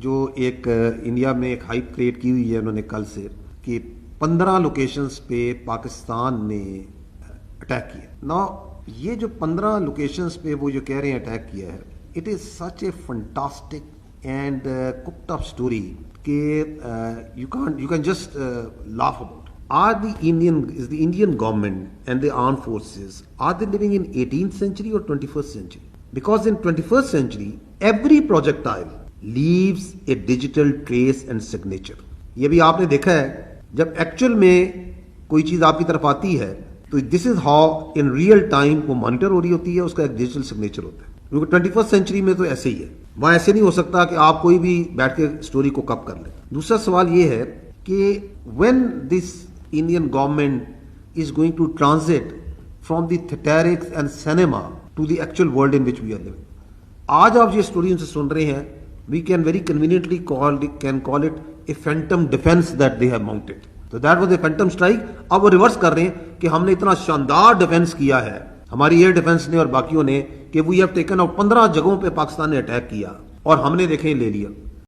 جو ایک انڈیا میں ایک ہائپ کریٹ کی ہوئی ہے انہوں نے کل سے کہ 15 لوکیشنز پہ پاکستان نے اٹیک کیا. نا یہ جو 15 لوکیشنز پہ وہ جو کہہ رہے ہیں اٹیک کیا ہے, it is such a fantastic and cooked up story کہ you can just laugh about. Are the Indian government and the armed forces, are they living in 18th century or 21st century? Because in 21st century, every projectile leaves a digital trace and signature. یہ بھی آپ نے دیکھا ہے جب actual میں کوئی چیز آپ کی طرف آتی ہے تو this is how in real time وہ مانیٹر ہو رہی ہوتی ہے, اس کا ایک ڈیجیٹل سگنیچر ہوتا ہے. کیونکہ 21st سینچری میں تو ایسے ہی ہے, وہاں ایسے نہیں ہو سکتا کہ آپ کوئی بھی بیٹھ کے اسٹوری کو کپ کر لیں. دوسرا سوال یہ ہے کہ when this Indian government is going to transit from the theatrics and cinema to the actual world in which we are living. آج آپ یہ اسٹوری ان سے سن رہے ہیں, we can very conveniently call it a phantom defence that they have mounted. تو that was a phantom strike. اب وہ ریورس کر رہے ہیں کہ ہم نے اتنا شاندار ڈیفینس کیا ہے ہماری ایئر ڈیفینس نے اور باقیوں نے کہ وی ہیو ٹیکن آؤٹ 15 جگہوں پہ پاکستان نے اٹیک کیا اور ہم نے دیکھیں لے لیا.